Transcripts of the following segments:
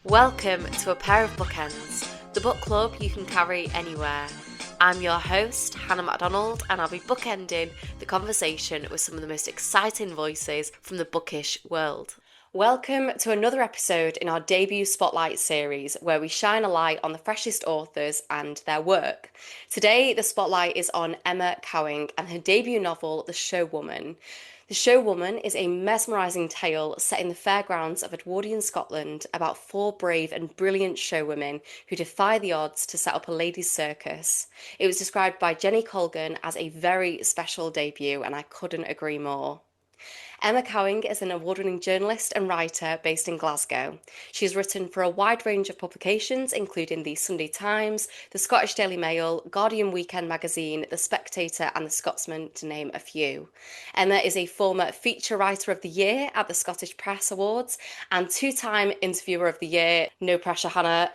Welcome to A Pair of Bookends, the book club you can carry anywhere. I'm your host, Hannah MacDonald, and I'll be bookending the conversation with some of the most exciting voices from the bookish world. Welcome to another episode in our debut Spotlight series where we shine a light on the freshest authors and their work. Today, the spotlight is on Emma Cowing and her debut novel, The Showwoman. The Showwoman is a mesmerising tale set in the fairgrounds of Edwardian Scotland about four brave and brilliant showwomen who defy the odds to set up a ladies' circus. It was described by Jenny Colgan as a very special debut, and I couldn't agree more. Emma Cowing is an award-winning journalist and writer based in Glasgow. She has written for a wide range of publications, including the Sunday Times, the Scottish Daily Mail, Guardian Weekend Magazine, The Spectator and The Scotsman, to name a few. Emma is a former Feature Writer of the Year at the Scottish Press Awards and two-time Interviewer of the Year. No pressure, Hannah.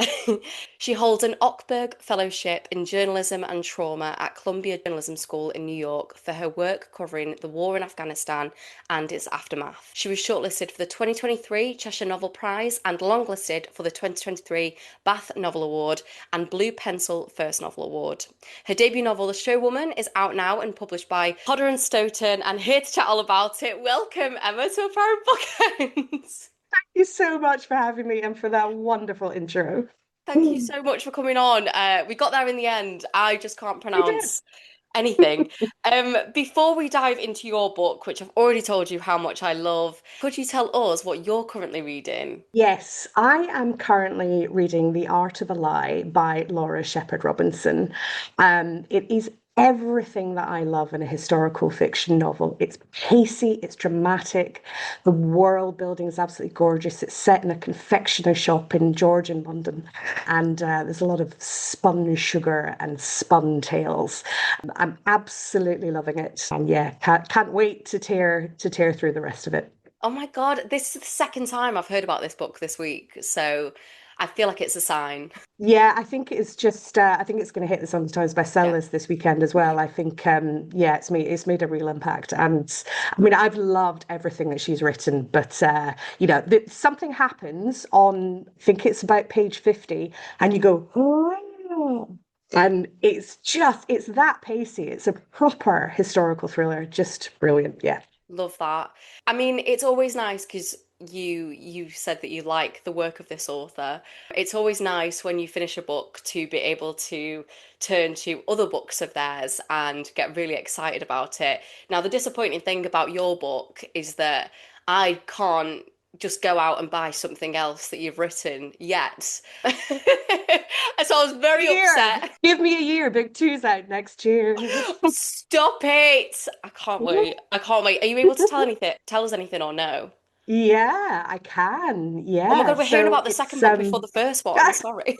She holds an Ockberg Fellowship in Journalism and Trauma at Columbia Journalism School in New York for her work covering the war in Afghanistan and its aftermath. She was shortlisted for the 2023 Cheshire Novel Prize and longlisted for the 2023 Bath Novel Award and Blue Pencil First Novel Award. Her debut novel, The Showwoman, is out now and published by Hodder and Stoughton, and here to chat all about it, welcome Emma to A Pair of Bookends. Thank you so much for having me and for that wonderful intro. Thank you so much for coming on. We got there in the end. I just can't We did. pronounce anything. Before we dive into your book, which I've already told you how much I love, could you tell us what you're currently reading? Yes, I am currently reading The Art of a Lie by Laura Shepherd Robinson. It is everything that I love in a historical fiction novel. It's pacey, it's dramatic, the world building is absolutely gorgeous. It's set in a confectioner shop in Georgian London, and there's a lot of spun sugar and spun tales. I'm absolutely loving it, and yeah, can't wait to tear through the rest of it. Oh my God, this is the second time I've heard about this book this week, so I feel like it's a sign. Yeah, I think it's just I think it's going to hit the Sunday Times Yeah. bestsellers this weekend as well. I think yeah, it's made a real impact, and I mean I've loved everything that she's written, but something happens on, I think it's about page 50, and you go, oh. And it's that pacey. It's a proper historical thriller, just brilliant. Yeah. Love that. I mean, it's always nice because you said that you like the work of this author. It's always nice when you finish a book to be able to turn to other books of theirs and get really excited about it. Now, the disappointing thing about your book is that I can't just go out and buy something else that you've written yet. So I was very Year. upset. Give me a year. Book two's out next year. Stop it! I can't wait. I can't wait. Are you able to tell us anything or no? Yeah, I can. Oh my Yeah. God, we're hearing So about the second book before the first one. Sorry.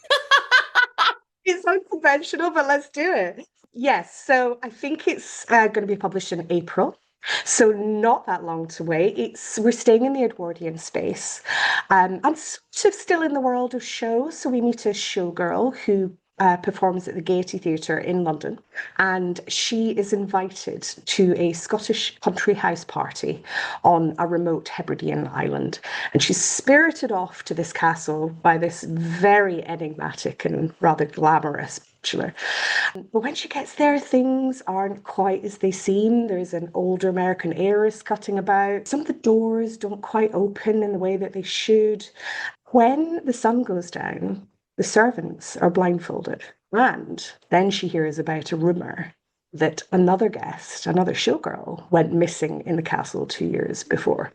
it's unconventional, but let's do it. Yes. So I think it's going to be published in April. So not that long to wait. We're staying in the Edwardian space. I'm sort of still in the world of shows. So we meet a showgirl who performs at the Gaiety Theatre in London, and she is invited to a Scottish country house party on a remote Hebridean island. And she's spirited off to this castle by this very enigmatic and rather glamorous bachelor. But when she gets there, things aren't quite as they seem. There's an older American heiress cutting about. Some of the doors don't quite open in the way that they should. When the sun goes down, the servants are blindfolded. And then she hears about a rumour that another guest, another showgirl, went missing in the castle 2 years before.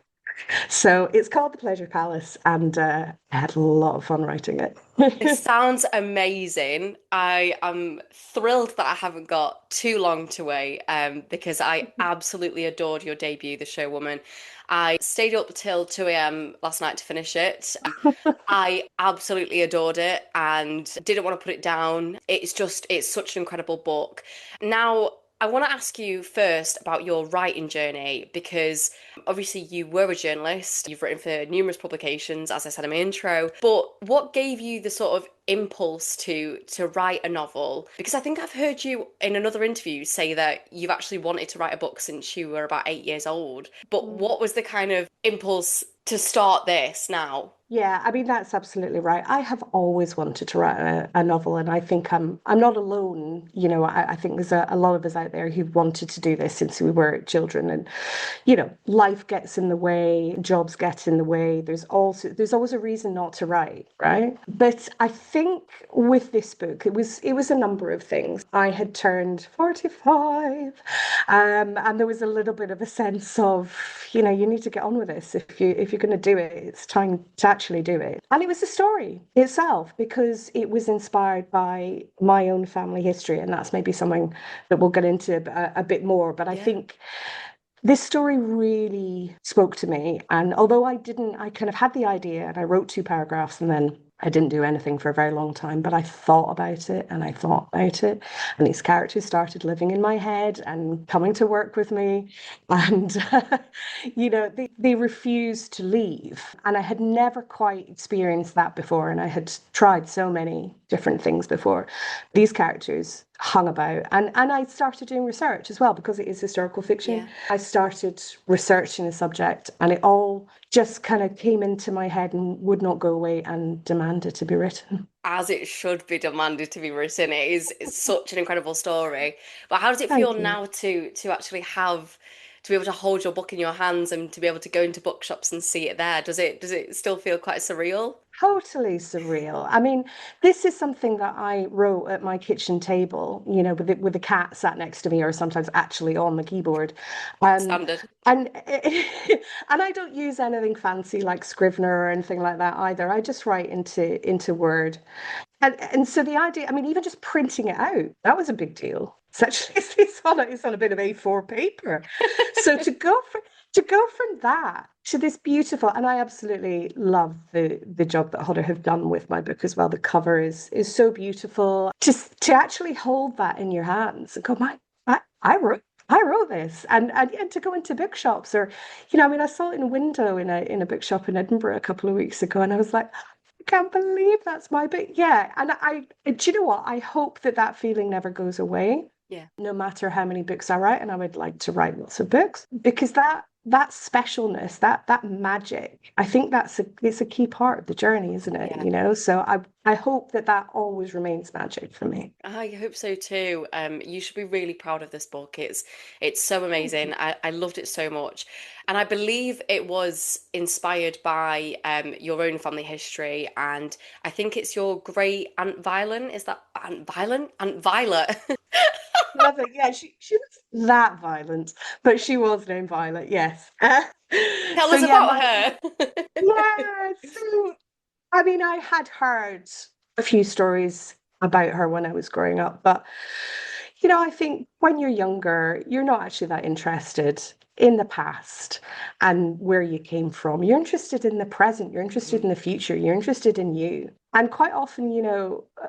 So it's called The Pleasure Palace, and I had a lot of fun writing it. This sounds amazing. I am thrilled that I haven't got too long to wait because I absolutely adored your debut, The Showwoman. I stayed up till 2 a.m. last night to finish it. I absolutely adored it and didn't want to put it down. It's such an incredible book. Now, I want to ask you first about your writing journey because obviously you were a journalist, you've written for numerous publications, as I said in my intro, but what gave you the sort of impulse to write a novel? Because I think I've heard you in another interview say that you've actually wanted to write a book since you were about 8 years old. But what was the kind of impulse to start this now? Yeah, I mean that's absolutely right. I have always wanted to write a novel, and I think I'm not alone. I think there's a lot of us out there who wanted to do this since we were children, and life gets in the way, jobs get in the way. There's always a reason not to write, right? But I think with this book, it was a number of things. I had turned 45, and there was a little bit of a sense of, you need to get on with this. If you're going to do it, it's time to actually do it. And it was the story itself, because it was inspired by my own family history, and that's maybe something that we'll get into a bit more. But I Yeah. think this story really spoke to me. And although I kind of had the idea and I wrote 2 paragraphs and then I didn't do anything for a very long time, but I thought about it and I thought about it. And these characters started living in my head and coming to work with me. And, they refused to leave. And I had never quite experienced that before. And I had tried so many different things before. These characters hung about, and I started doing research as well, because it is historical fiction. Yeah. I started researching the subject, and it all just kind of came into my head and would not go away, and demanded to be written. As it should be demanded to be written. It's such an incredible story. But how does it feel Thank you. now to actually have to be able to hold your book in your hands and to be able to go into bookshops and see it there? Does it still feel quite surreal? Totally surreal. I mean, this is something that I wrote at my kitchen table, with the cat sat next to me, or sometimes actually on the keyboard. Um, Standard. and and I don't use anything fancy like Scrivener or anything like that either. I just write into Word. And so the idea, I mean, even just printing it out, that was a big deal. It's actually it's on a bit of A4 paper. So to go from that to this beautiful, and I absolutely love the job that Hodder have done with my book as well. The cover is so beautiful. Just to actually hold that in your hands and go, I wrote this, and to go into bookshops, or I mean, I saw it in a window in a bookshop in Edinburgh a couple of weeks ago, and I was like, I can't believe that's my book. Yeah, and do you know what? I hope that feeling never goes away, Yeah. no matter how many books I write, and I would like to write lots of books, because that specialness, that magic, I think it's a key part of the journey, isn't it? Yeah. So I hope that always remains magic for me. I hope so too. You should be really proud of this book. It's so Thank amazing. you. I loved it so much. And I believe it was inspired by your own family history. And I think it's your great Aunt Violet. Is that Aunt Violet? Aunt Violet. Love it. Yeah, she was that violent, but she was named Violet. Yes. Tell So us yeah, about my her. yeah. So I mean, I had heard a few stories about her when I was growing up, but I think when you're younger, you're not actually that interested in the past and where you came from. You're interested in the present, you're interested in Mhm. the future, you're interested in you. And quite often,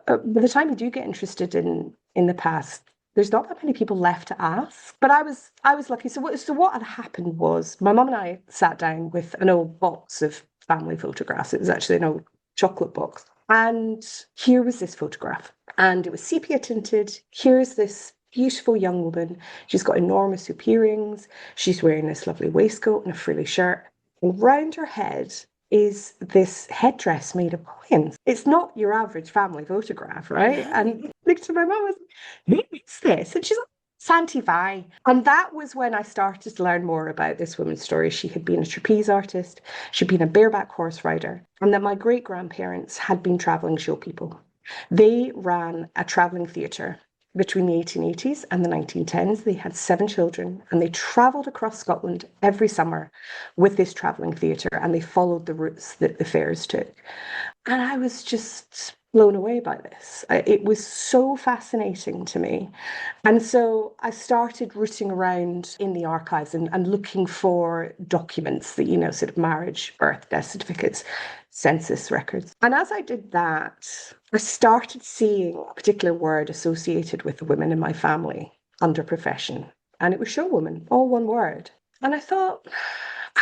by the time you do get interested in the past, there's not that many people left to ask. But I was lucky. So what had happened was my mum and I sat down with an old box of family photographs. It was actually an old chocolate box. And here was this photograph. And it was sepia tinted. Here's this beautiful young woman. She's got enormous hoop earrings. She's wearing this lovely waistcoat and a frilly shirt. And round her head is this headdress made of coins. It's not your average family photograph, right? No. And I looked to my mum, I was like, who is this? And she's like, Santi Vi. And that was when I started to learn more about this woman's story. She had been a trapeze artist, she'd been a bareback horse rider, and that my great grandparents had been traveling show people. They ran a traveling theatre between the 1880s and the 1910s. They had 7 children, and they travelled across Scotland every summer with this travelling theatre, and they followed the routes that the fairs took. And I was just blown away by this. It was so fascinating to me. And so I started rooting around in the archives and looking for documents that, sort of marriage, birth, death certificates, census records. And as I did that, I started seeing a particular word associated with the women in my family under profession. And it was showwoman, all one word. And I thought,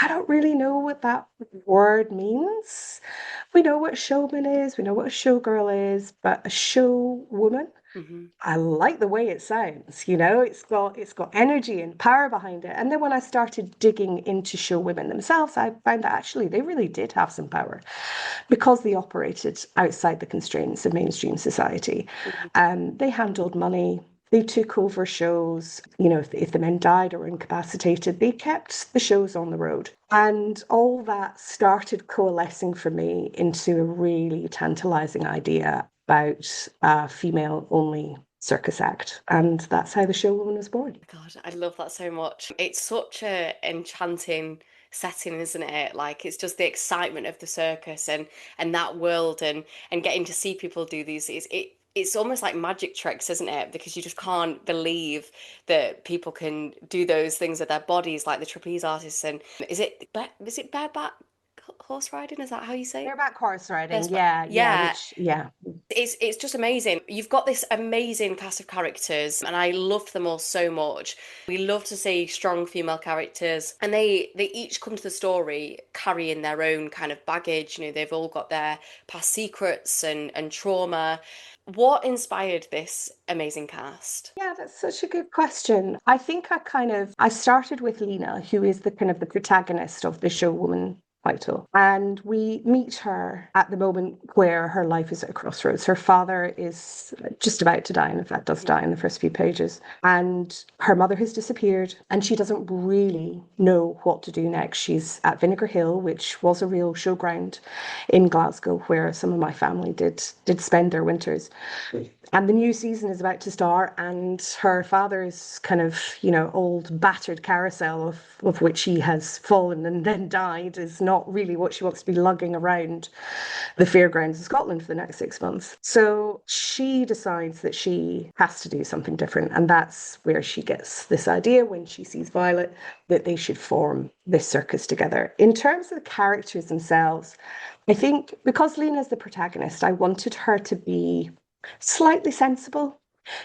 I don't really know what that word means. We know what a showman is, we know what a showgirl is, but a show woman? Hmm. I like the way it sounds, it's got energy and power behind it. And then when I started digging into show women themselves, I found that actually they really did have some power because they operated outside the constraints of mainstream society. Hmm. They handled money. They took over shows. If the men died or were incapacitated, they kept the shows on the road. And all that started coalescing for me into a really tantalizing idea about a female only circus act. And that's how the show woman was born. God, I love that so much. It's such a enchanting setting, isn't it? Like it's just the excitement of the circus and that world and getting to see people do these. It's almost like magic tricks, isn't it? Because you just can't believe that people can do those things with their bodies, like the trapeze artists. And is it bareback horse riding? Is that how you say it? Bareback horse riding, Bareback. yeah, Yeah, which, yeah. it's just amazing. You've got this amazing cast of characters, and I loved them all so much. We love to see strong female characters, and they each come to the story carrying their own kind of baggage. They've all got their past secrets and trauma. What inspired this amazing cast? Yeah, that's such a good question. I think I started with Lena, who is the kind of the protagonist of the show woman title. And we meet her at the moment where her life is at a crossroads. Her father is just about to die, and in fact does die in the first few pages. And her mother has disappeared, and she doesn't really know what to do next. She's at Vinegar Hill, which was a real showground in Glasgow, where some of my family did spend their winters. And the new season is about to start, and her father's kind of, old battered carousel of which he has fallen and then died is not really what she wants to be lugging around the fairgrounds of Scotland for the next 6 months. So she decides that she has to do something different. And that's where she gets this idea when she sees Violet that they should form this circus together. In terms of the characters themselves, I think because Lena's the protagonist, I wanted her to be slightly sensible,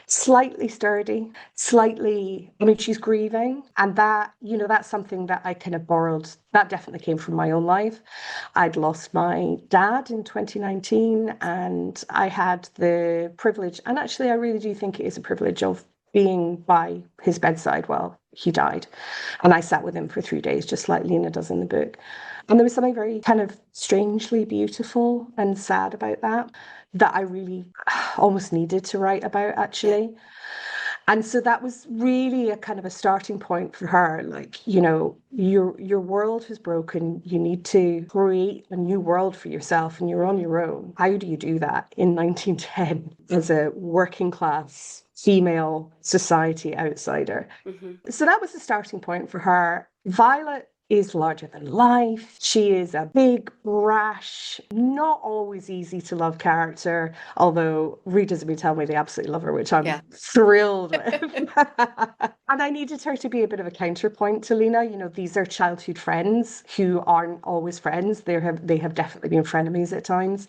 slightly sturdy, I mean, she's grieving. And that's something that I kind of borrowed. That definitely came from my own life. I'd lost my dad in 2019, and I had the privilege, and actually, I really do think it is a privilege of being by his bedside while he died. And I sat with him for 3 days, just like Lena does in the book. And there was something very kind of strangely beautiful and sad about that I really almost needed to write about, Yeah. actually. And so that was really a kind of a starting point for her. Like, your world has broken. You need to create a new world for yourself, and you're on Hmm. your own. How do you do that in 1910 as a working class female society outsider? Hmm. So that was the starting point for her. Violet is larger than life. She is a big, brash, not always easy to love character, although readers have been telling me they absolutely love her, which I'm Yeah. thrilled with. And I needed her to be a bit of a counterpoint to Lena. These are childhood friends who aren't always friends. They have definitely been frenemies at times.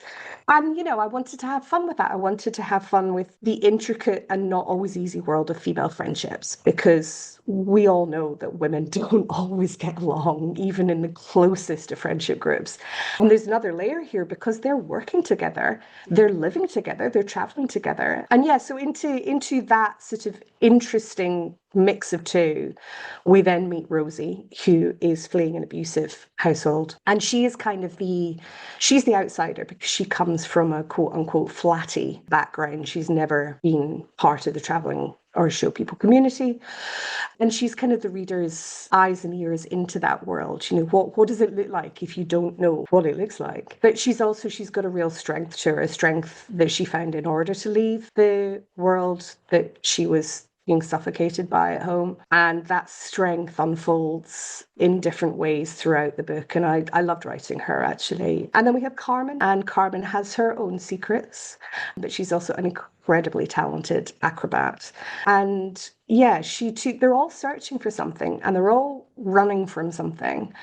And, I wanted to have fun with that. I wanted to have fun with the intricate and not always easy world of female friendships, because we all know that women don't always get along, even in the closest of friendship groups. And there's another layer here because they're working together, they're living together, they're traveling together. And yeah, so into that sort of interesting mix of two, we then meet Rosie, who is fleeing an abusive household. And she is kind of she's the outsider because she comes from a quote unquote flatty background. She's never been part of the traveling or show people community. And she's kind of the reader's eyes and ears into that world. What does it look like if you don't know what it looks like? But she's got a real strength to her, a strength that she found in order to leave the world that she was being suffocated by at home. And that strength unfolds in different ways throughout the book. And I loved writing her, actually. And then we have Carmen, and Carmen has her own secrets, but she's also an incredibly talented acrobat. And yeah, they're all searching for something, and they're all running from something,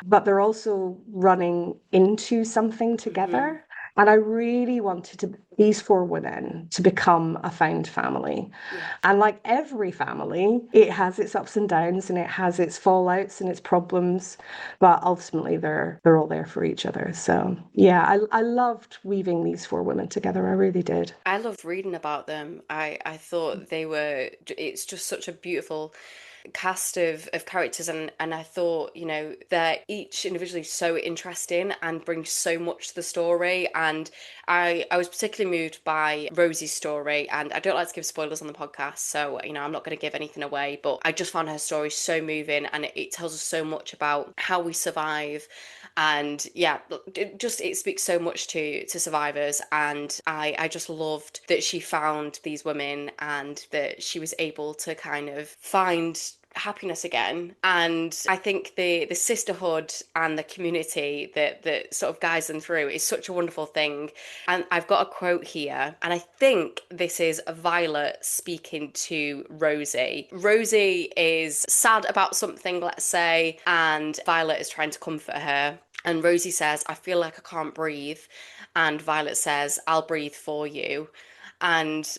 but they're also running into something Hmm. together. And I really wanted these four women to become a found family. Yeah. And like every family, it has its ups and downs and it has its fallouts and its problems, but ultimately they're all there for each other. So yeah, I loved weaving these four women together. I really did. I loved reading about them. I thought they were, it's just such a beautiful cast of characters, and I thought, you know, they're each individually so interesting and bring so much to the story. And I was particularly moved by Rosie's story, and I don't like to give spoilers on the podcast, so you know, I'm not going to give anything away, but I just found her story so moving, and it tells us so much about how we survive. And yeah, it speaks so much to survivors. And I just loved that she found these women and that she was able to kind of find happiness again. And I think the sisterhood and the community that sort of guides them through is such a wonderful thing. And I've got a quote here, and I think this is Violet speaking to Rosie. Rosie is sad about something, let's say, and Violet is trying to comfort her. And Rosie says, I feel like I can't breathe. And Violet says, I'll breathe for you. And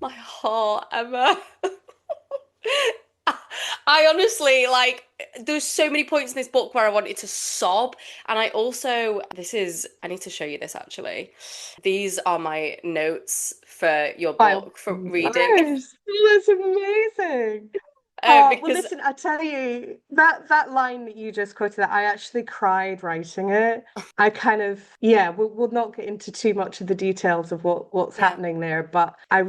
my heart, Emma. I honestly, like, there's so many points in this book where I wanted to sob. And I also, I need to show you this actually. These are my notes for your I book for reading. Nice. That's amazing. Well, Because, listen, I tell you that line that you just quoted, I actually cried writing it. I kind of, yeah, we'll not get into too much of the details of what's yeah, happening there, but I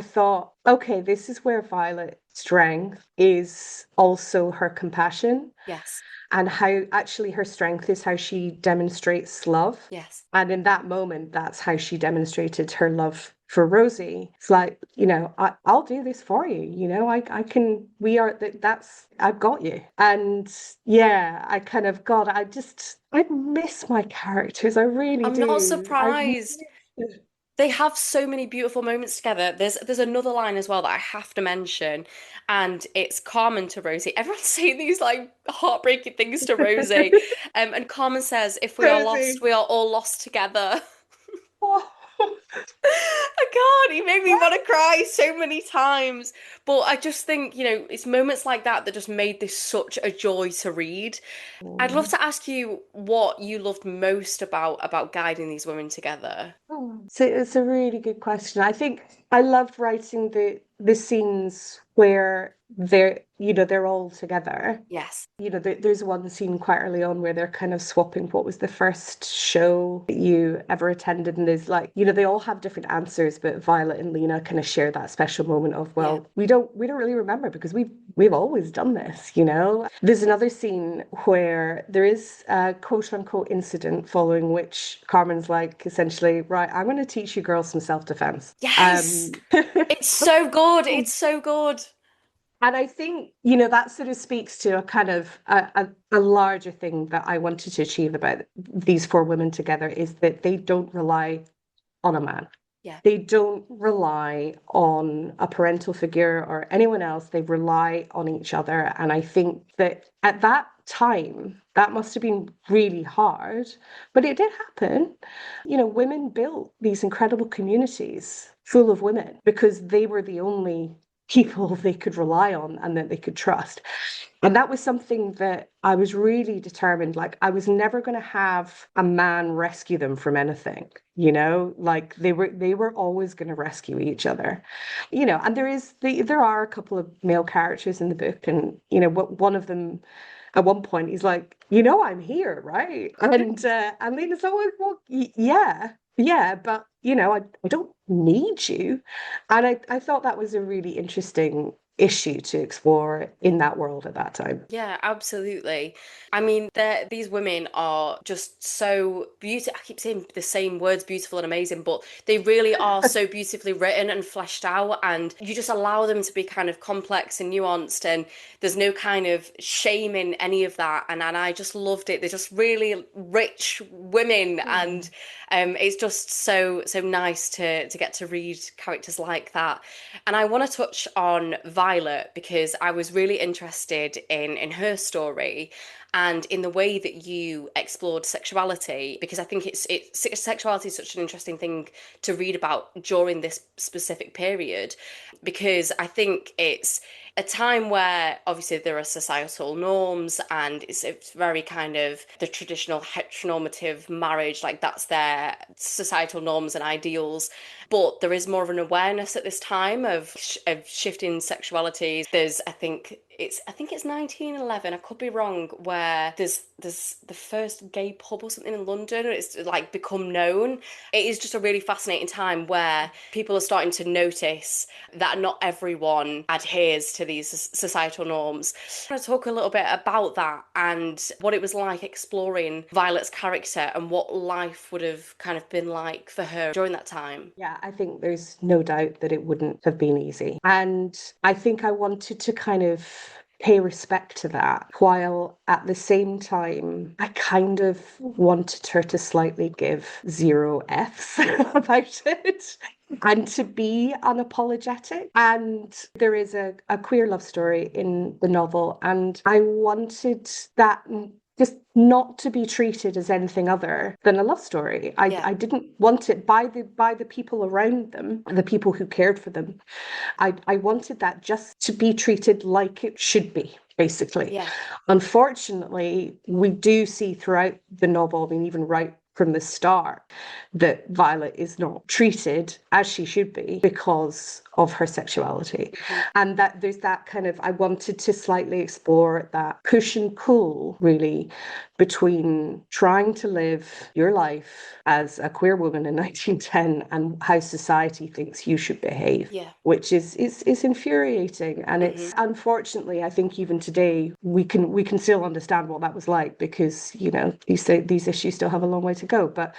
thought, okay, this is where Violet's strength is also her compassion, yes, and how actually her strength is how she demonstrates love. yes. And in that moment, that's how she demonstrated her love for Rosie. It's like, I'll do this for you. I can, I've got you. And yeah, I kind of, God, I miss my characters. I really I'm not do. I surprised. They have so many beautiful moments together. There's another line as well that I have to mention, and it's Carmen to Rosie. Everyone's saying these like heartbreaking things to Rosie, and Carmen says, "If we are lost, Rosie. we are all lost together." Oh. I can't. He made me want to cry so many times. But I just think, you know, it's moments like that that just made this such a joy to read. I'd love to ask you what you loved most about guiding these women together. So it's a really good question. I think I loved writing the scenes where they're all together. Yes. There's one scene quite early on where they're kind of swapping what was the first show that you ever attended, and there's like, they all have different answers, but Violet and Lena kind of share that special moment of, Yeah. well, we don't really remember because we've always done this. There's another scene where there is a quote unquote incident following which Carmen's like, essentially, right, I'm going to teach you girls some self-defense. Yes. It's so good. It's so good. And I think, that sort of speaks to a kind of a larger thing that I wanted to achieve about these four women together, is that they don't rely on a man. Yeah. They don't rely on a parental figure or anyone else. They rely on each other. And I think that at that time, that must have been really hard, but it did happen. Women built these incredible communities full of women because they were the only people they could rely on and that they could trust. And that was something that I was really determined. Like, I was never going to have a man rescue them from anything, like they were always going to rescue each other, and there are a couple of male characters in the book, and one of them at one point he's like, I'm here, right? And Lena's always, well, yeah, but I don't need you. And I thought that was a really interesting issue to explore in that world at that time. Yeah, absolutely. I mean, these women are just so beautiful. I keep saying the same words, beautiful and amazing, but they really are so beautifully written and fleshed out. And you just allow them to be kind of complex and nuanced, and there's no kind of shame in any of that. And I just loved it. They're just really rich women, and it's just so nice to get to read characters like that. And I want to touch on Violet because I was really interested in her story. and in the way that you explored sexuality, because I think sexuality is such an interesting thing to read about during this specific period, because I think it's a time where obviously there are societal norms, and it's very kind of the traditional heteronormative marriage, like that's their societal norms and ideals. But there is more of an awareness at this time of shifting sexualities. There's, I think it's 1911. I could be wrong. Where there's the first gay pub or something in London. It's like become known. It is just a really fascinating time where people are starting to notice that not everyone adheres to these societal norms. I want to talk a little bit about that and what it was like exploring Violet's character and what life would have kind of been like for her during that time. Yeah, I think there's no doubt that it wouldn't have been easy. And I think I wanted to kind of pay respect to that, while at the same time, I kind of wanted her to slightly give zero Fs about it and to be unapologetic. And there is a queer love story in the novel, and I wanted that just not to be treated as anything other than a love story. Yeah. I didn't want it by the people around them, the people who cared for them. I wanted that just to be treated like it should be, basically. Yeah. Unfortunately, we do see throughout the novel, I mean, even right from the start, that Violet is not treated as she should be because of her sexuality. Mm-hmm. And that there's that kind of, I wanted to slightly explore that push and pull, really, between trying to live your life as a queer woman in 1910 and how society thinks you should behave. Yeah. Which is infuriating, and it's unfortunately, I think even today we can still understand what that was like, because these issues still have a long way to go. But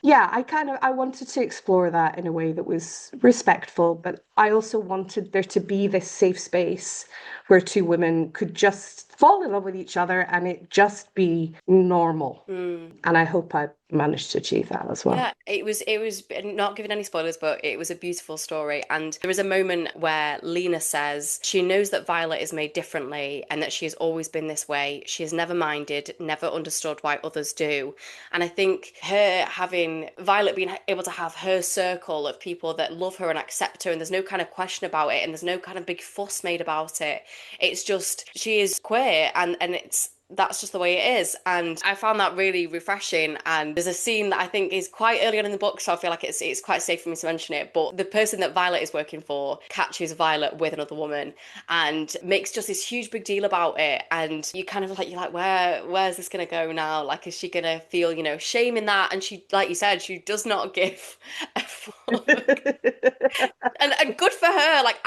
yeah, I wanted to explore that in a way that was respectful, but I also wanted there to be this safe space where two women could just fall in love with each other and it just be normal. And I hope I managed to achieve that as well. Yeah, it was not giving any spoilers, but it was a beautiful story. And there is a moment where Lena says she knows that Violet is made differently and that she has always been this way. She has never minded, never understood why others do. And I think Violet being able to have her circle of people that love her and accept her, and there's no kind of question about it, and there's no kind of big fuss made about it. It's just she is queer, and that's just the way it is. And I found that really refreshing. And there's a scene that I think is quite early on in the book, so I feel like it's quite safe for me to mention it. But the person that Violet is working for catches Violet with another woman and makes just this huge big deal about it. And you kind of you're like, where's this gonna go now? Like, is she gonna feel, shame in that? And she, like you said, she does not give a fuck. And good for her. Like,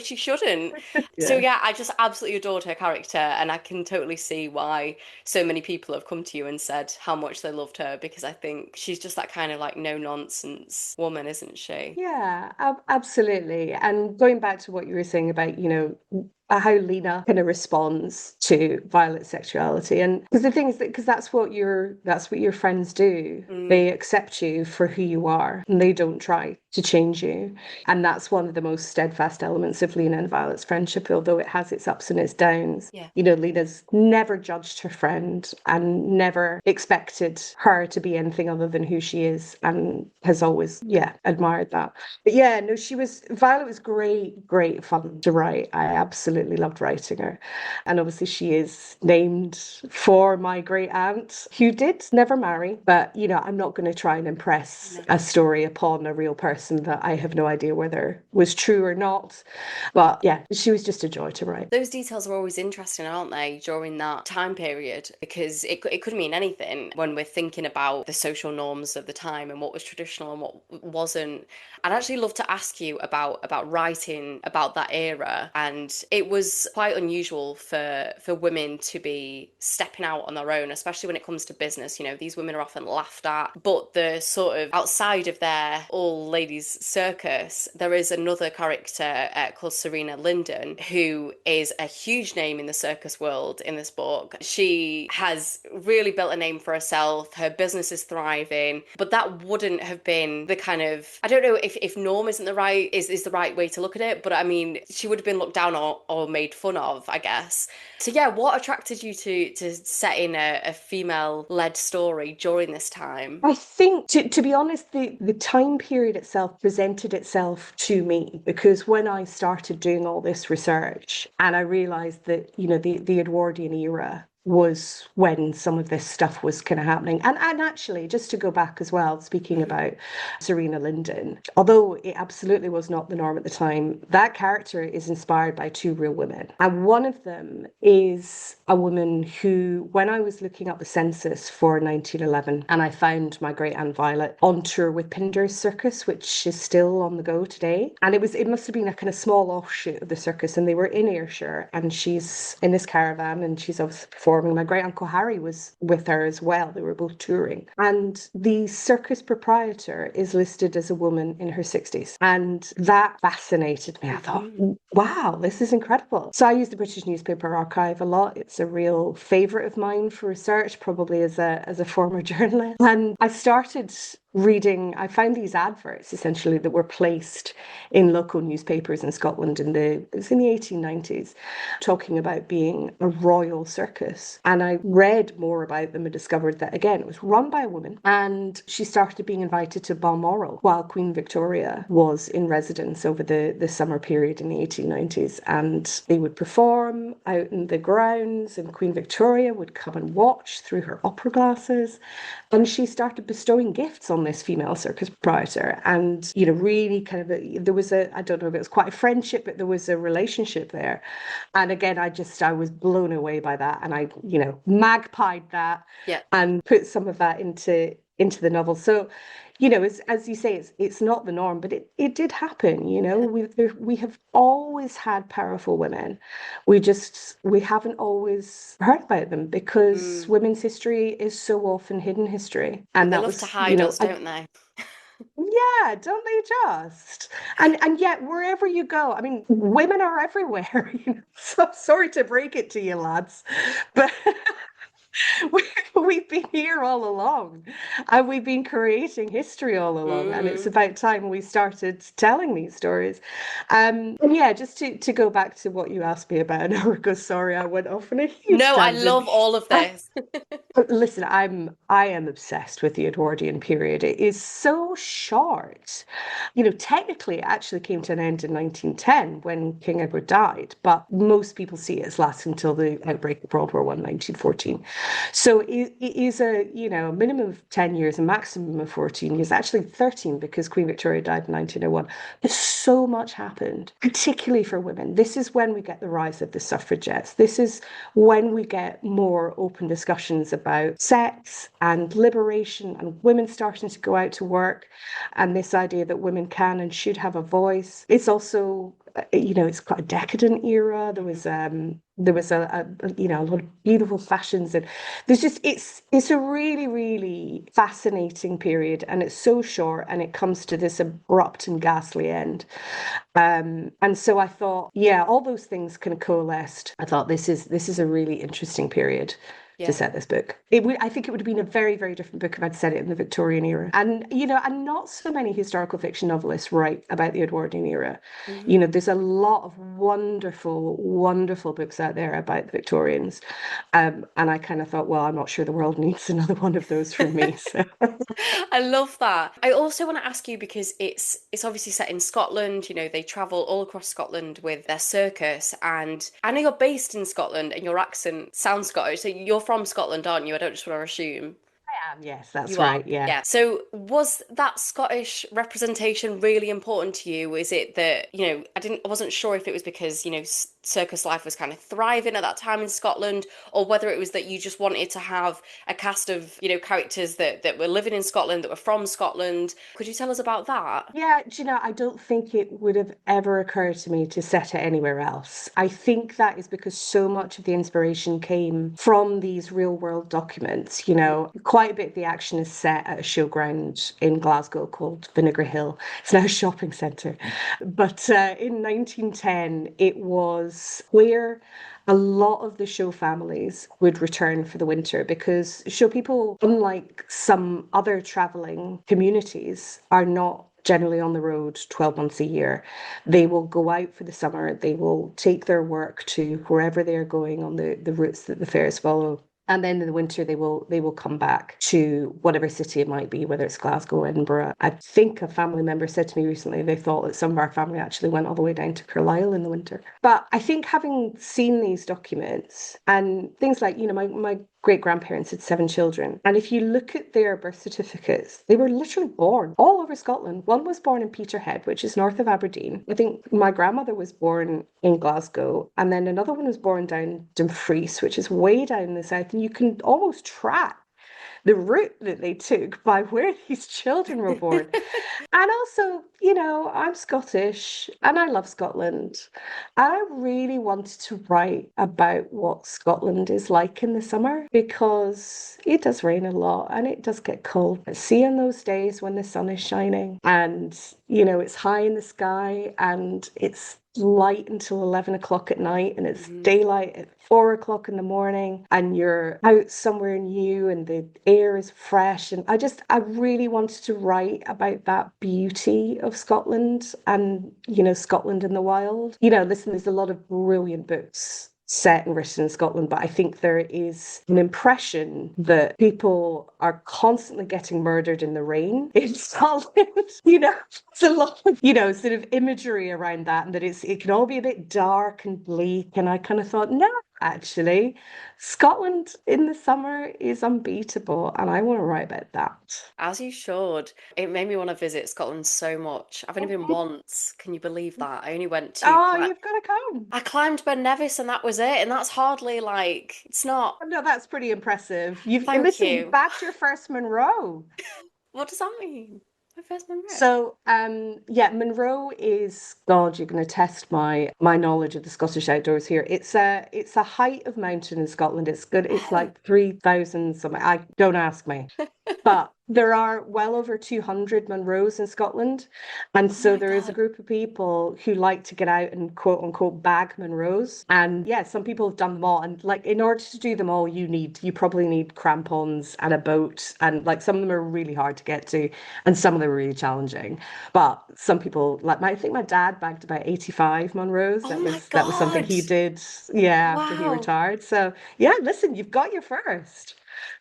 she shouldn't. So yeah, I just absolutely adored her character, and I can totally see why so many people have come to you and said how much they loved her, because I think she's just that kind of no nonsense woman, isn't she? Yeah, absolutely. And going back to what you were saying about, how Lena kind of responds to Violet's sexuality, and because the thing is that that's what your friends do. They accept you for who you are, and they don't try to change you. And that's one of the most steadfast elements of Lena and Violet's friendship, although it has its ups and its downs. Yeah. Lena's never judged her friend and never expected her to be anything other than who she is, and has always, admired that. But yeah, no, Violet was great fun to write. I absolutely loved writing her. And obviously she is named for my great aunt, who did never marry. But, I'm not going to try and impress a story upon a real person that I have no idea whether was true or not. But yeah, she was just a joy to write. Those details are always interesting, aren't they, during that time period? Because it could mean anything when we're thinking about the social norms of the time and what was traditional and what wasn't. I'd actually love to ask you about writing about that era. And it was quite unusual for women to be stepping out on their own, especially when it comes to business. These women are often laughed at, but the sort of outside of their all ladies series Circus, there is another character called Serena Linden, who is a huge name in the circus world in this book. She has really built a name for herself. Her business is thriving, but that wouldn't have been the kind of, I don't know if norm isn't the right is the right way to look at it, but I mean, she would have been looked down or made fun of, I guess. So yeah, what attracted you to set in a female-led story during this time? I think, to be honest, the time period itself presented itself to me because when I started doing all this research and I realized that, the Edwardian era was when some of this stuff was kind of happening. And actually, just to go back as well, speaking Mhm. about Serena Linden, although it absolutely was not the norm at the time, that character is inspired by two real women. And one of them is a woman who, when I was looking up the census for 1911, and I found my great Aunt Violet on tour with Pinder's Circus, which is still on the go today. And it must have been a kind of small offshoot of the circus, and they were in Ayrshire, and she's in this caravan, and she's obviously performing. My great uncle Harry was with her as well. They were both touring. And the circus proprietor is listed as a woman in her 60s. And that fascinated me. I thought, Mhm. wow, this is incredible. So I use the British Newspaper Archive a lot. It's a real favorite of mine for research, probably as a former journalist. And I started reading, I found these adverts essentially that were placed in local newspapers in Scotland it was in the 1890s, talking about being a royal circus. And I read more about them and discovered that, again, it was run by a woman. And she started being invited to Balmoral while Queen Victoria was in residence over the summer period in the 1890s. And they would perform out in the grounds, and Queen Victoria would come and watch through her opera glasses. And she started bestowing gifts on this female circus proprietor. And, really kind of, there was I don't know if it was quite a friendship, but there was a relationship there. And again, I was blown away by that. And I, magpied that Yeah. and put some of that into the novel. So, as you say, it's not the norm, but it did happen. Yeah. We have always had powerful women. We haven't always heard about them because Mm. women's history is so often hidden history, Yeah, and they that love to was, hide us, don't they? yeah, don't they just? And yet wherever you go, I mean, women are everywhere. So sorry to break it to you, lads, but we, we've been here all along, and we've been creating history all along, and it's Mm. about time we started telling these stories. And yeah, just to go back to what you asked me about an hour ago, sorry, I went off on a huge No, I tangent. love all of this. Listen, I am obsessed with the Edwardian period. It is so short. Technically it actually came to an end in 1910 when King Edward died, but most people see it as lasting until the outbreak of World War One, 1914. So it is a minimum of 10 years, a maximum of 14 years, actually 13 because Queen Victoria died in 1901. But so much happened, particularly for women. This is when we get the rise of the suffragettes. This is when we get more open discussions about sex and liberation and women starting to go out to work, and this idea that women can and should have a voice. It's also, it's quite a decadent era. There was a lot of beautiful fashions, and it's a really, really fascinating period, and it's so short, and it comes to this abrupt and ghastly end. And so I thought, yeah, all those things kind of coalesced. I thought this is a really interesting period to Yeah. set this book. I think it would have been a very, very different book if I'd set it in the Victorian era. And not so many historical fiction novelists write about the Edwardian era. Hmm. There's a lot of wonderful, wonderful books out there about the Victorians. And I kind of thought, well, I'm not sure the world needs another one of those from me. So I love that. I also want to ask you because it's obviously set in Scotland, they travel all across Scotland with their circus, and I know you're based in Scotland and your accent sounds Scottish. So you're from Scotland, aren't you? I don't just want to assume. yes, that's You are. right. Yeah. Yeah. So was that Scottish representation really important to you? Is it that, I wasn't sure if it was because, circus life was kind of thriving at that time in Scotland, or whether it was that you just wanted to have a cast of, characters that were living in Scotland, that were from Scotland. Could you tell us about that? Yeah, do you know, I don't think it would have ever occurred to me to set it anywhere else. I think that is because so much of the inspiration came from these real world documents. You know, quite a bit of the action is set at a showground in Glasgow called Vinegar Hill. It's now a shopping centre. But in 1910, it was where a lot of the show families would return for the winter because show people, unlike some other traveling communities, are not generally on the road 12 months a year. They will go out for the summer, they will take their work to wherever they're going on the routes that the fairs follow. And then in the winter they will come back to whatever city it might be, whether it's Glasgow, Edinburgh. I think a family member said to me recently they thought that some of our family actually went all the way down to Carlisle in the winter. But I think having seen these documents and things like, my great grandparents had 7 children. And if you look at their birth certificates, they were literally born all over Scotland. One was born in Peterhead, which is north of Aberdeen. I think my grandmother was born in Glasgow. And then another one was born down Dumfries, which is way down in the south. And you can almost track the route that they took by where these children were born. And also, I'm Scottish and I love Scotland. And I really wanted to write about what Scotland is like in the summer because it does rain a lot and it does get cold. See, on those days when the sun is shining and, it's high in the sky and it's light until 11 o'clock at night and it's daylight at 4 o'clock in the morning and you're out somewhere new and the air is fresh. And I really wanted to write about that beauty of Scotland and, Scotland in the wild. Listen, there's a lot of brilliant books set and written in Scotland, but I think there is an impression that people are constantly getting murdered in the rain in Scotland. It's a lot of, sort of imagery around that, and that it can all be a bit dark and bleak. And I kind of thought, no, actually, Scotland in the summer is unbeatable, and I want to write about that. As you should. It made me want to visit Scotland so much. I've only been once. Can you believe that? I only went to Oh, you've got to come. I climbed Ben Nevis and that was it. And that's hardly like it's not. No, that's pretty impressive. Thank You you. bagged your first Monroe. What does that mean? My first memory. So, yeah, Monroe is God. You're going to test my knowledge of the Scottish outdoors here. It's a height of mountain in Scotland. It's good. It's like 3,000 something. I don't ask me, but there are well over 200 Monroes in Scotland, and Oh so my there is a God. group of people who like to get out and quote unquote bag Monroes. And yeah, some people have done them all. And like in order to do them all, you probably need crampons and a boat, and like some of them are really hard to get to and some of them are really challenging. But some people, like I think my dad bagged about 85 Monroes. Oh That my was something God. he did, yeah, after he Wow. retired. So yeah, listen, you've got your first.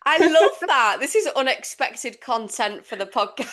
I love that. This is unexpected content for the podcast.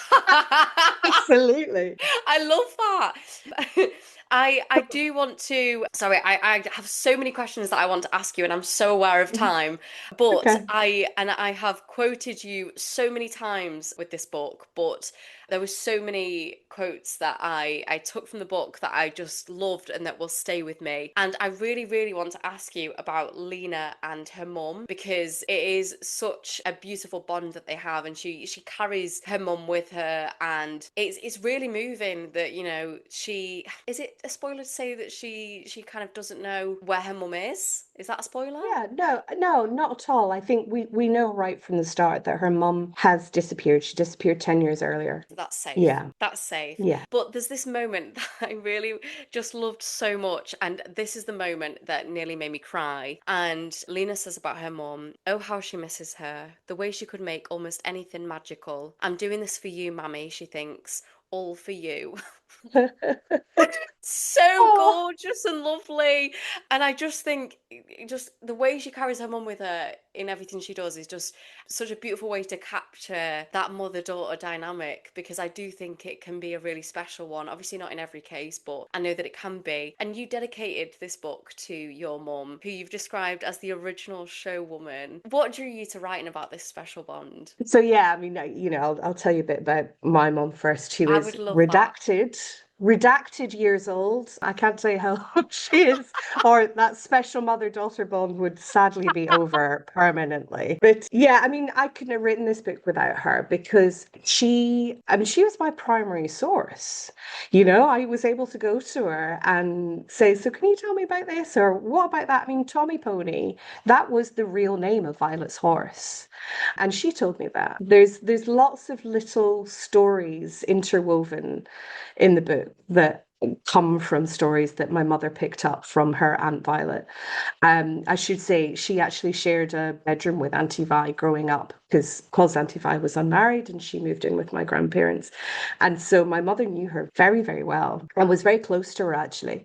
Absolutely. I love that. I do want to, sorry, I have so many questions that I want to ask you, and I'm so aware of time. But Okay. I have quoted you so many times with this book, but there were so many quotes that I took from the book that I just loved and that will stay with me. And I really, really want to ask you about Lena and her mum because it is such a beautiful bond that they have, and she carries her mum with her, and it's really moving that she is it a spoiler to say that she kind of doesn't know where her mum is? Is that a spoiler? Yeah, no, not at all. I think we know right from the start that her mum has disappeared. She disappeared 10 years earlier. That's safe. Yeah, That's safe. yeah. But there's this moment that I really just loved so much. And this is the moment that nearly made me cry. And Lena says about her mum, oh, how she misses her. The way she could make almost anything magical. I'm doing this for you, Mammy, she thinks. All for you. So Oh, gorgeous and lovely. And I just think just the way she carries her mum with her in everything she does is just such a beautiful way to capture that mother-daughter dynamic, because I do think it can be a really special one. Obviously not in every case, but I know that it can be. And you dedicated this book to your mum, who you've described as the original showwoman. What drew you to writing about this special bond? so yeah, I mean, I'll tell you a bit about my mum first, who I is would love that. redacted redacted years old. I can't tell you how old she is, or that special mother-daughter bond would sadly be over permanently. But yeah, I mean, I couldn't have written this book without her because she was my primary source. I was able to go to her and say, so can you tell me about this? Or what about that? I mean, Tommy Pony, that was the real name of Violet's horse. And she told me that. There's lots of little stories interwoven in the book that come from stories that my mother picked up from her Aunt Violet. I should say she actually shared a bedroom with Auntie Vi growing up because Auntie Vi was unmarried and she moved in with my grandparents. And so my mother knew her very, very well and was very close to her actually.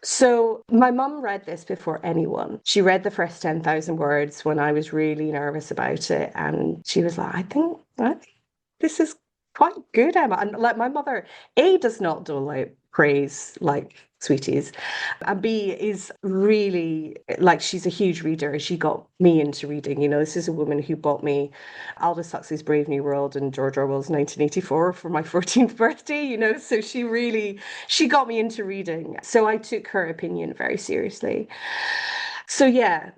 So my mum read this before anyone. She read the first 10,000 words when I was really nervous about it. And she was like, I think this is quite good, Emma. And like my mother, A, does not dole out praise like sweeties, and B, is really like she's a huge reader. She got me into reading. This is a woman who bought me Aldous Huxley's Brave New World and George Orwell's 1984 for my 14th birthday. So she got me into reading. So I took her opinion very seriously. So yeah,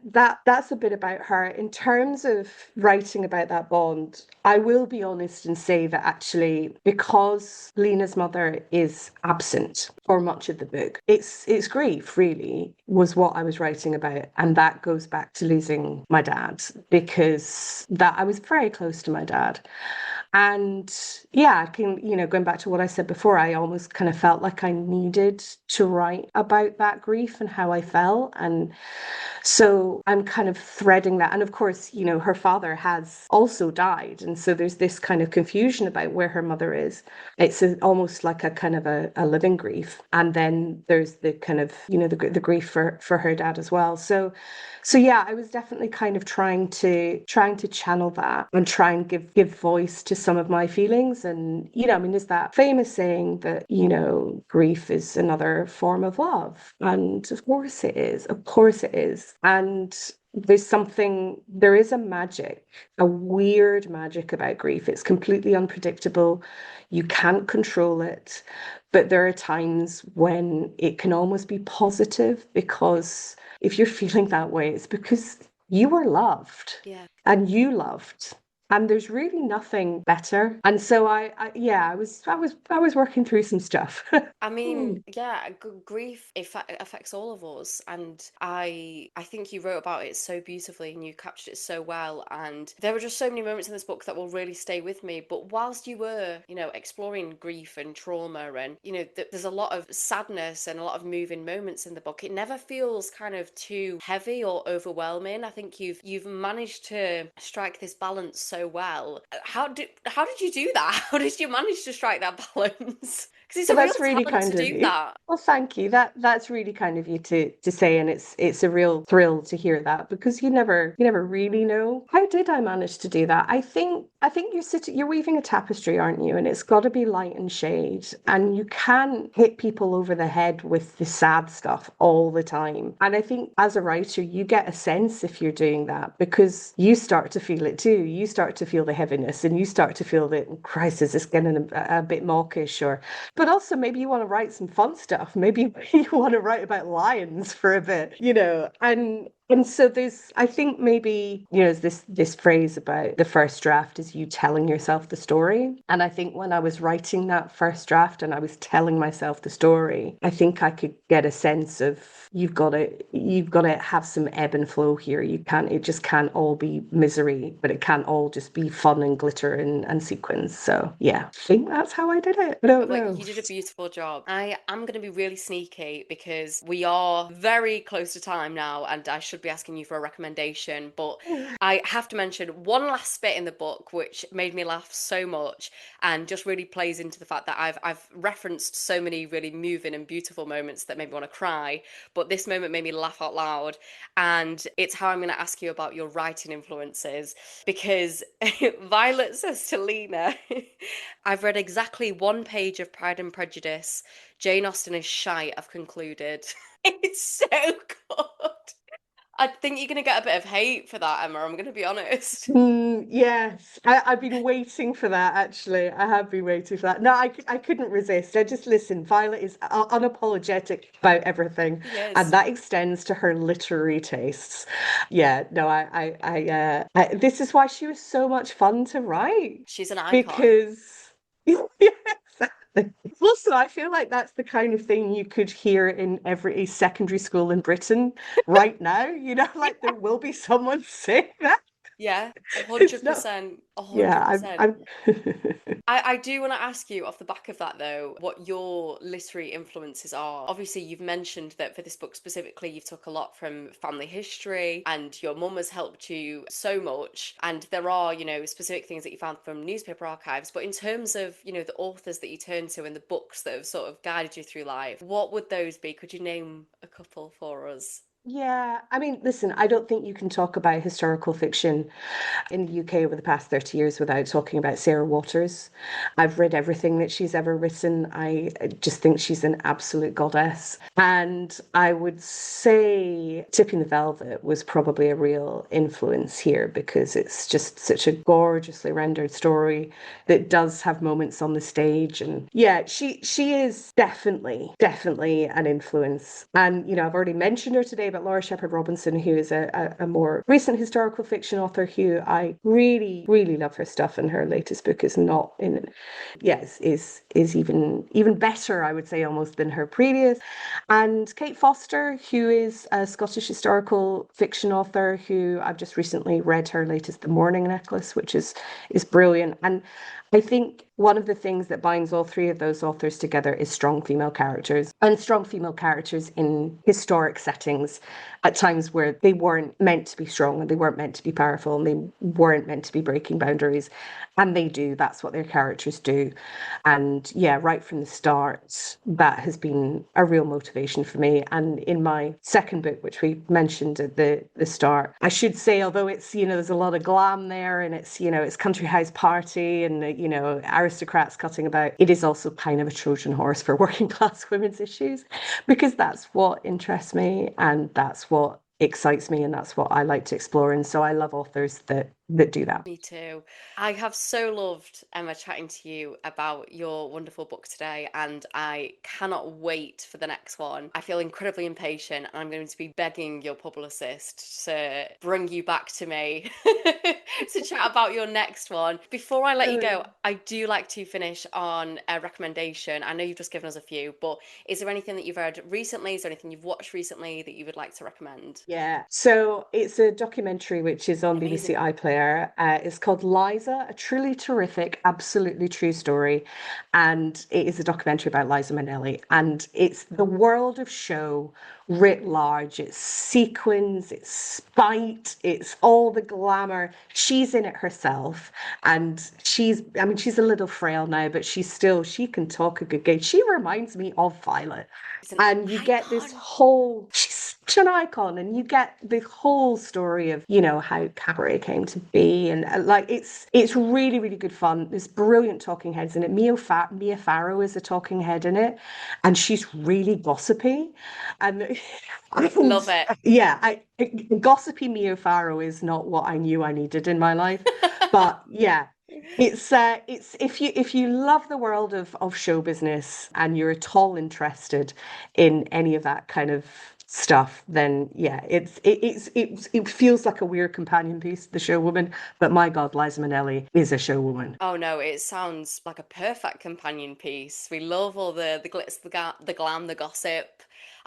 that's a bit about her. In terms of writing about that bond, I will be honest and say that actually, because Lena's mother is absent for much of the book, it's grief really was what I was writing about, and that goes back to losing my dad because that I was very close to my dad. And yeah, I can, going back to what I said before, I almost kind of felt like I needed to write about that grief and how I felt. And so I'm kind of threading that. And of course, her father has also died. And so there's this kind of confusion about where her mother is. It's almost like a kind of a living grief. And then there's the kind of, the grief for her dad as well. So yeah, I was definitely kind of trying to channel that and try and give voice to some of my feelings. And, I mean, there's that famous saying that, grief is another form of love. And of course it is. Of course it is. And there is a magic, a weird magic about grief. It's completely unpredictable. You can't control it. But there are times when it can almost be positive because if you're feeling that way, it's because you were loved Yeah. and you loved. And there's really nothing better. And so I was working through some stuff. I mean, yeah, grief affects all of us, and I think you wrote about it so beautifully and you captured it so well. And there were just so many moments in this book that will really stay with me. But whilst you were, exploring grief and trauma, and there's a lot of sadness and a lot of moving moments in the book. It never feels kind of too heavy or overwhelming. I think you've managed to strike this balance so well. How did you do that? How did you manage to strike that balance? Because it's Well, a real that's really talent to kind of do you. that. Well, thank you. That's really kind of you to say, and it's a real thrill to hear that because you never really know. How did I manage to do that? I think you're weaving a tapestry, aren't you? And it's got to be light and shade, and you can't hit people over the head with the sad stuff all the time. And I think as a writer, you get a sense if you're doing that because you start to feel it too. You start to feel the heaviness, and you start to feel that, oh, Christ, is this getting a bit mawkish or but also maybe you want to write some fun stuff. Maybe you want to write about lions for a bit, and so I think maybe, there's this phrase about the first draft is you telling yourself the story. And I think when I was writing that first draft and I was telling myself the story, I think I could get a sense of you've got to have some ebb and flow here. It just can't all be misery, but it can't all just be fun and glitter and sequins. So yeah, I think that's how I did it. I don't Well, know. you did a beautiful job. I am going to be really sneaky because we are very close to time now, and I should be asking you for a recommendation. But I have to mention one last bit in the book which made me laugh so much, and just really plays into the fact that I've referenced so many really moving and beautiful moments that made me want to cry. But this moment made me laugh out loud, and it's how I'm going to ask you about your writing influences because Violet says to Lena. I've read exactly one page of Pride and Prejudice. Jane Austen is shy, I've concluded. It's so good. I think you're going to get a bit of hate for that, Emma. I'm going to be honest. Yes, I've been waiting for that, actually. I have been waiting for that. No, I couldn't resist. I just listen. Violet is unapologetic about everything, She and is. that extends to her literary tastes. Yeah, no, this is why she was so much fun to write She's an icon. because, yeah, exactly. Also, I feel like that's the kind of thing you could hear in every secondary school in Britain right now. Like there will be someone saying that. Yeah, a It's hundred not. percent, a Yeah, hundred percent. I'm I do want to ask you off the back of that though, what your literary influences are. Obviously, you've mentioned that for this book specifically, you've took a lot from family history and your mum has helped you so much. And there are, specific things that you found from newspaper archives. But in terms of, the authors that you turn to and the books that have sort of guided you through life, what would those be? Could you name a couple for us? Yeah, I mean, listen, I don't think you can talk about historical fiction in the UK over the past 30 years without talking about Sarah Waters. I've read everything that she's ever written. I just think she's an absolute goddess. And I would say Tipping the Velvet was probably a real influence here because it's just such a gorgeously rendered story that does have moments on the stage. And yeah, she is definitely an influence. And I've already mentioned her today, but Laura Shepherd Robinson, who is a more recent historical fiction author who I really love her stuff, and her latest book is not in yes is even better, I would say, almost than her previous. And Kate Foster, who is a Scottish historical fiction author, who I've just recently read her latest The Morning Necklace, which is brilliant. And I think one of the things that binds all three of those authors together is strong female characters, and strong female characters in historic settings at times where they weren't meant to be strong and they weren't meant to be powerful and they weren't meant to be breaking boundaries. And they do. That's what their characters do. And yeah, right from the start, that has been a real motivation for me. And in my second book, which we mentioned at the start, I should say, although it's, there's a lot of glam there and it's country house party and, aristocrats cutting about, it is also kind of a Trojan horse for working class women's issues because that's what interests me and that's what excites me and that's what I like to explore. And so I love authors that do that. Me too. I have so loved, Emma, chatting to you about your wonderful book today, and I cannot wait for the next one. I feel incredibly impatient, and I'm going to be begging your publicist to bring you back to me to chat about your next one. Before I let you go, Brilliant. I do like to finish on a recommendation. I know you've just given us a few, but is there anything that you've read recently? Is there anything you've watched recently that you would like to recommend? Yeah. So it's a documentary which is on BBC Amazing. iPlayer. It's called Liza, a truly terrific, absolutely true story. And it is a documentary about Liza Minnelli. And it's the world of show writ large. It's sequins, it's spite, it's all the glamour. She's in it herself. And she's a little frail now, but she can talk a good game. She reminds me of Violet. It's an And you get this icon. whole, she's such an icon, and you get the whole story of, how cabaret came to be. And like, it's really good fun. There's brilliant talking heads in it. Mia Farrow is a talking head in it, and she's really gossipy. And, Love and it. yeah, gossipy Mia Farrow is not what I knew I needed in my life. But yeah, it's if you love the world of show business and you're at all interested in any of that kind of stuff, then yeah, it feels like a weird companion piece, The Show Woman, but my God, Liza Minnelli is a show woman. Oh no, it sounds like a perfect companion piece. We love all the glitz, the glam, the gossip.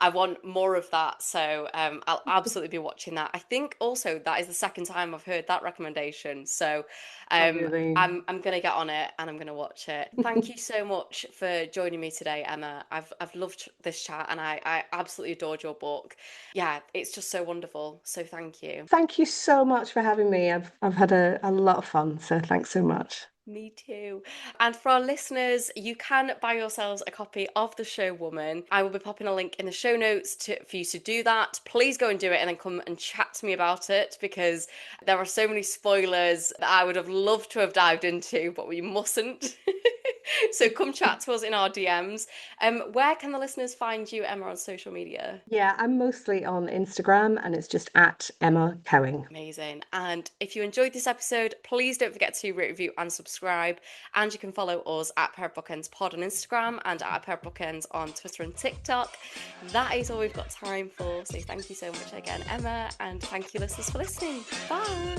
I want more of that, so I'll absolutely be watching that. I think also that is the second time I've heard that recommendation, so Oh, um, really? I'm gonna get on it and I'm gonna watch it. Thank you so much for joining me today, Emma. I've loved this chat and I absolutely adored your book. Yeah, it's just so wonderful. So thank you. Thank you so much for having me. I've had a lot of fun, so thanks so much. Me too. And for our listeners, you can buy yourselves a copy of The Show Woman. I will be popping a link in the show notes for you to do that. Please go and do it and then come and chat to me about it because there are so many spoilers that I would have loved to have dived into, but we mustn't. So come chat to us in our DMs. Where can the listeners find you, Emma, on social media? Yeah, I'm mostly on Instagram and it's just at Emma Cowing. Amazing. And if you enjoyed this episode, please don't forget to rate, review, and subscribe. And you can follow us at Pair of Bookends Pod on Instagram and at Pair of Bookends on Twitter and TikTok. That is all we've got time for. So thank you so much again, Emma, and thank you, listeners, for listening. Bye.